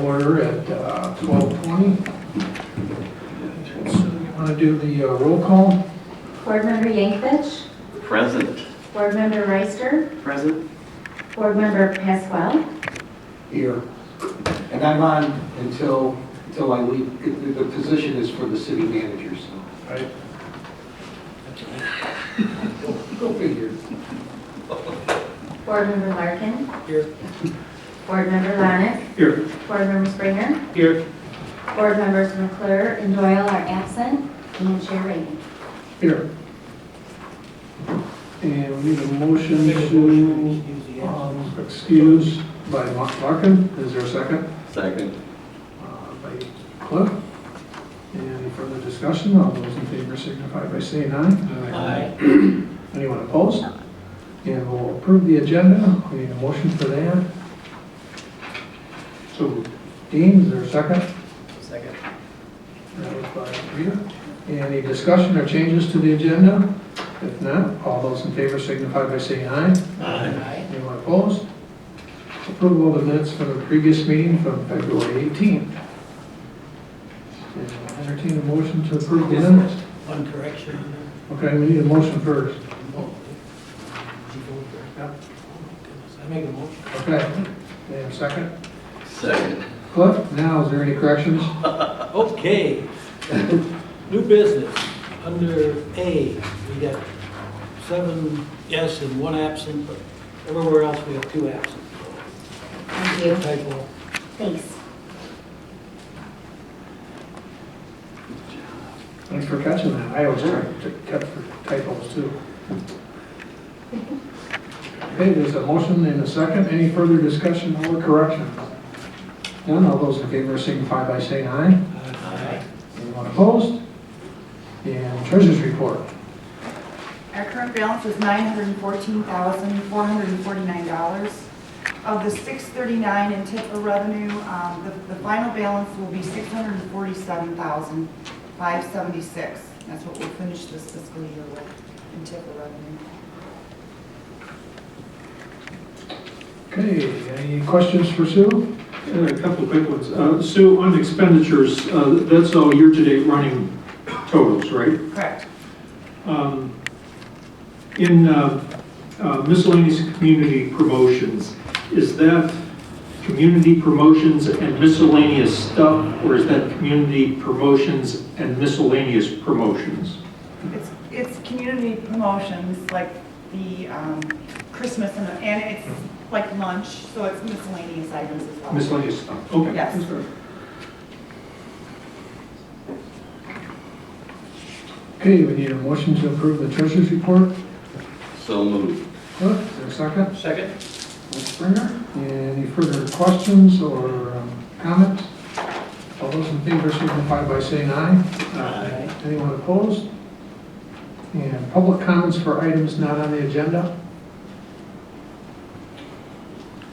order at 12:20. So you want to do the roll call? Board Member Yankovich. Present. Board Member Reister. Present. Board Member Pasquale. Here. And I'm on until I leave. The position is for the city manager, so. Right. Go figure. Board Member Larkin. Here. Board Member Lonick. Here. Board Member Springer. Here. Board Members McClure and Doyle are absent, and Chair Reagan. Here. And we need a motion to excuse by Larkin. Is there a second? Second. By Cliff. Any further discussion? All those in favor signify by saying aye. Aye. Anyone opposed? And we'll approve the agenda. We need a motion for that. So, Dean, is there a second? Second. That was by Rita. Any discussion or changes to the agenda? If not, all those in favor signify by saying aye. Aye. Anyone opposed? Approval of the minutes from the previous meeting from February 18th. And I'll entertain a motion to approve the minutes. One correction. Okay, we need a motion first. I make a motion. Okay, and second. Second. Cliff, now, is there any corrections? Okay. New business, under A, we got 7 yes and 1 absent, but everywhere else we have 2 absent. Thank you. Typo. Thanks. Thanks for catching that. I always try to catch for typos too. Okay, there's a motion and a second. Any further discussion or corrections? None, all those in favor signify by saying aye. Aye. Anyone opposed? And treasurer's report. Our current balance is $914,449. Of the $639 in TIFA revenue, the final balance will be $647,576. That's what we'll finish this fiscal year with in TIFA revenue. Okay, any questions for Sue? A couple of quick ones. Sue, on expenditures, that's all year-to-date running totals, right? Correct. In miscellaneous community promotions, is that community promotions and miscellaneous stuff, or is that community promotions and miscellaneous promotions? It's community promotions like the Christmas and it's like lunch, so it's miscellaneous items as well. Miscellaneous stuff, okay. Yes. That's good. Okay, we need a motion to approve the treasurer's report. So moved. Cliff, is there a second? Second. Ms. Springer, any further questions or comments? All those in favor signify by saying aye. Aye. Anyone opposed? And public comments for items not on the agenda?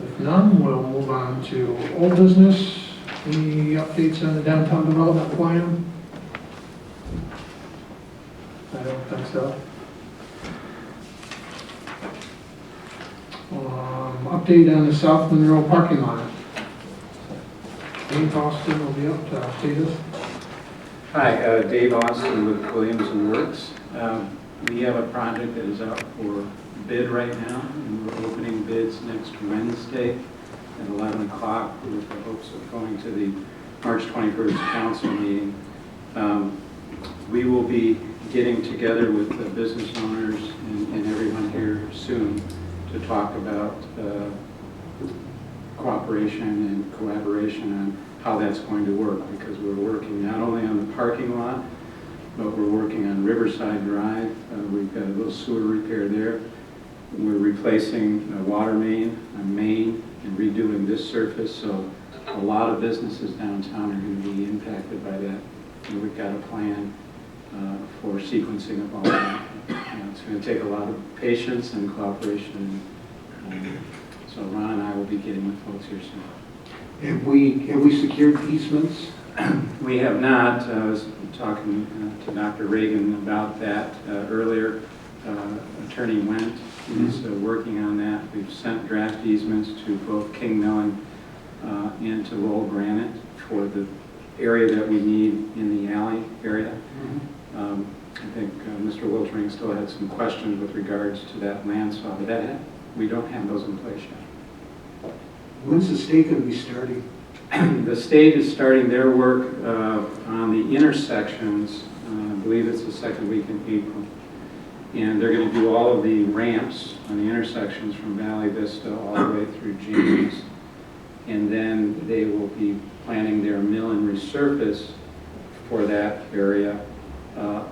If none, we'll move on to old business. Any updates on the downtown development plan? I don't think so. Update on the South Monroe parking lot. Dave Austin will be up to update us. Hi, Dave Austin with Williams & Works. We have a project that is out for bid right now, and we're opening bids next Wednesday at 11 o'clock with the hopes of going to the March 21st council meeting. We will be getting together with the business owners and everyone here soon to talk about cooperation and collaboration on how that's going to work, because we're working not only on the parking lot, but we're working on Riverside Drive. We've got a little sewer repair there. We're replacing a water main, and redoing this surface, so a lot of businesses downtown are going to be impacted by that. And we've got a plan for sequencing of all that. It's going to take a lot of patience and cooperation. So Ron and I will be getting with folks here soon. Have we secured easements? We have not. I was talking to Dr. Reagan about that earlier. Attorney Wendt is working on that. We've sent draft easements to both King Milling into Lowell granite for the area that we need in the alley area. I think Mr. Wiltering still had some questions with regards to that land swap, but we don't have those in place yet. When's the state going to be starting? The state is starting their work on the intersections, I believe it's the second week in April. And they're going to do all of the ramps on the intersections from Valley Vista all the way through James. And then they will be planning their mill and resurface for that area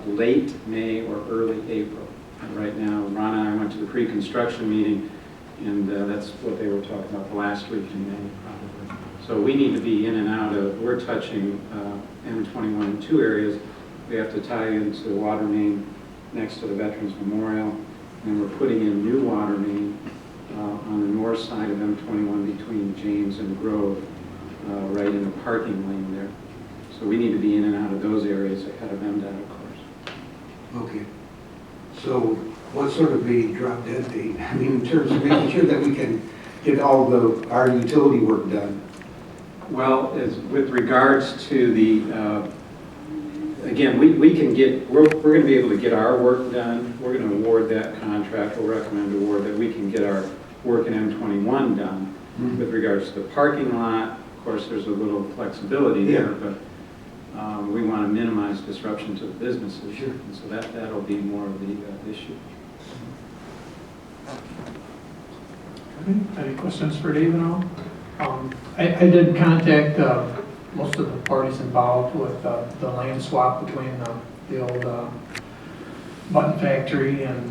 late May or early April. And right now, Ron and I went to the pre-construction meeting, and that's what they were talking about the last week in May, probably. So we need to be in and out of, we're touching M21 in two areas. We have to tie into the water main next to the Veterans Memorial, and we're putting in new water main on the north side of M21 between James and Grove, right in the parking lane there. So we need to be in and out of those areas ahead of MDOT, of course. Okay. So what's sort of the drop dead date? I mean, in terms of making sure that we can get all our utility work done. Well, as with regards to the, again, we can get, we're going to be able to get our work done. We're going to award that contract. We'll recommend award that we can get our work in M21 done. With regards to the parking lot, of course, there's a little flexibility there, but we want to minimize disruption to the businesses. Sure. And so that'll be more of the issue. Okay. Any questions for Dave at all? I did contact most of the parties involved with the land swap between the old button factory and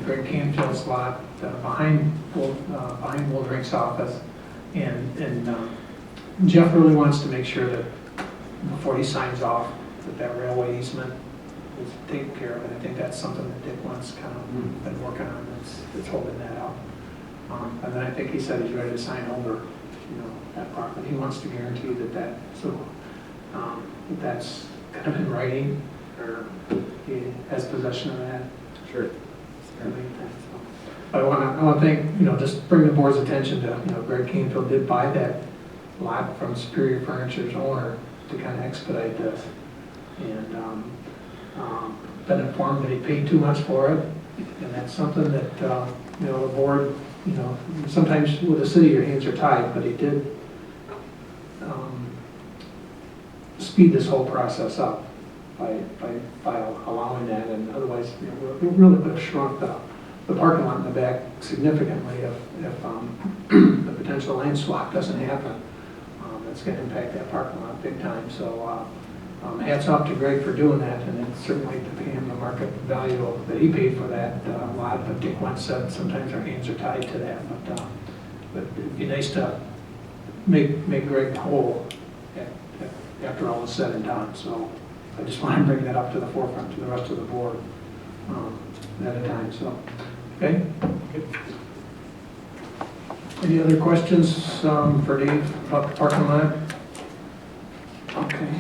Greg Canfield's lot behind Woldrink's office. And Jeff really wants to make sure that before he signs off that railway easement is taken care of. And I think that's something that Dick wants kind of been working on that's holding that up. And then I think he said he's ready to sign over, that part, but he wants to guarantee that's kind of in writing, or he has possession of that. Sure. But I want to thank, just bring the board's attention to, Greg Canfield did buy that lot from Superior Furniture's owner to kind of expedite this. And been informed that he paid too much for it, and that's something that, the board, sometimes with the city your hands are tied, but he did speed this whole process up by allowing that, and otherwise, we really would have shrunk the parking lot in the back significantly if the potential land swap doesn't happen. That's going to impact that parking lot big time. So hats off to Greg for doing that, and then certainly to pay him the market value that he paid for that lot. But Dick once said sometimes our hands are tied to that. But it'd be nice to make Greg whole after all is said and done. So I just want to bring that up to the forefront to the rest of the board at a time. So, okay. Any other questions for Dave about the parking lot? Okay.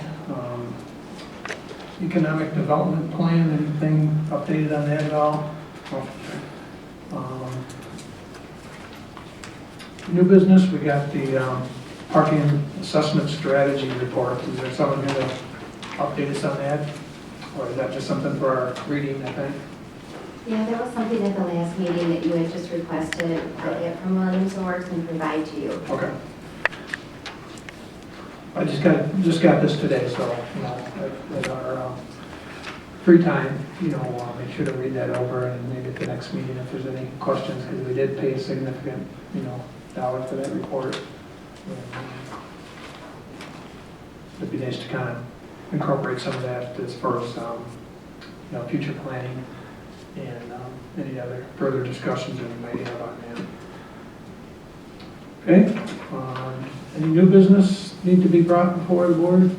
Economic development plan, anything updated on that at all? New business, we got the parking assessment strategy report. Is there someone going to update us on that? Or is that just something for our reading, I think? Yeah, there was something at the last meeting that you had just requested that get from Williams and Works and provide to you. Okay. I just got this today, so at our free time, make sure to read that over, and maybe at the next meeting if there's any questions, because we did pay a significant dollar for that report. It'd be nice to kind of incorporate some of that as far as future planning and any other further discussions that we might have on that. Okay. Any new business need to be brought before the board?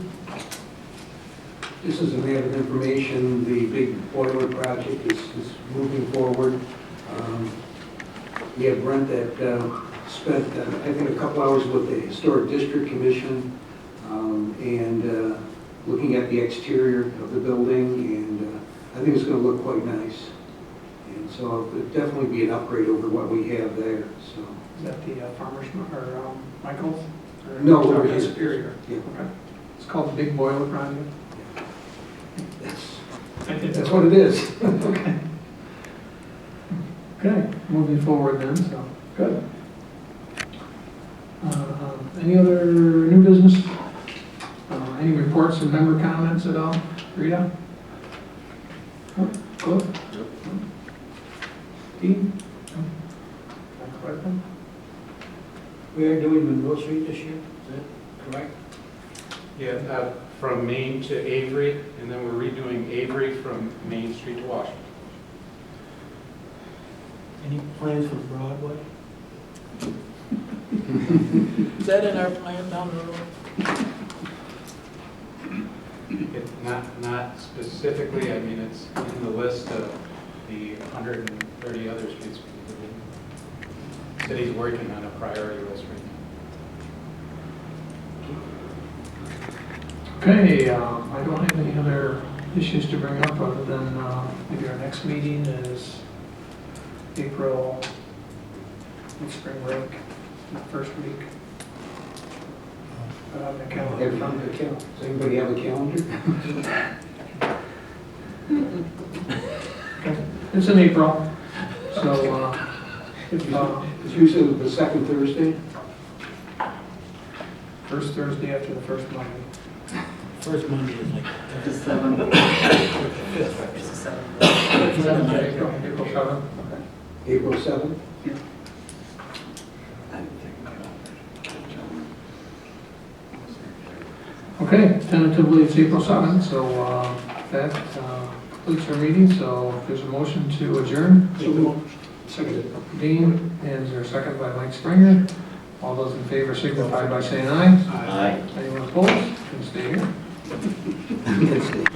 This is a matter of information. The big boiler project is moving forward. We have Brent that spent, I think, a couple hours with the Historic District Commission and looking at the exterior of the building, and I think it's going to look quite nice. And so it'll definitely be an upgrade over what we have there. So Is that the farmer's, or Michael's? Or No, talking over about here. Superior. Yeah. Okay. It's called the Big Boiler Project? That's what it is. Okay. Okay, moving forward then, so, good. Any other new business? Any reports and member comments at all? Rita? No? Cliff? Dean? Not correct then? We are doing Monroe Street this year, is that correct? Yeah, from Main to Avery, and then we're redoing Avery from Main Street to Washington. Any plans for Broadway? Is that in our plan down the road? Not specifically, I mean, it's in the list of the 130 other streets. The city's working on a priority list right now. Okay, I don't have any other issues to bring up other than maybe our next meeting is April, spring break, the first week. The calendar. Does anybody have a calendar? Okay. It's in April, so It's usually the second Thursday. first Thursday after the first Monday. First Monday is like. The 7th. Fifth. Is that April 7th? Okay. April 7th. Okay, tentatively it's April 7th, so that completes our meeting, so if there's a motion to adjourn. Seconded. Dean, and is there a second by Mike Springer? All those in favor signify by saying aye. Aye. Anyone opposed? Can stay here.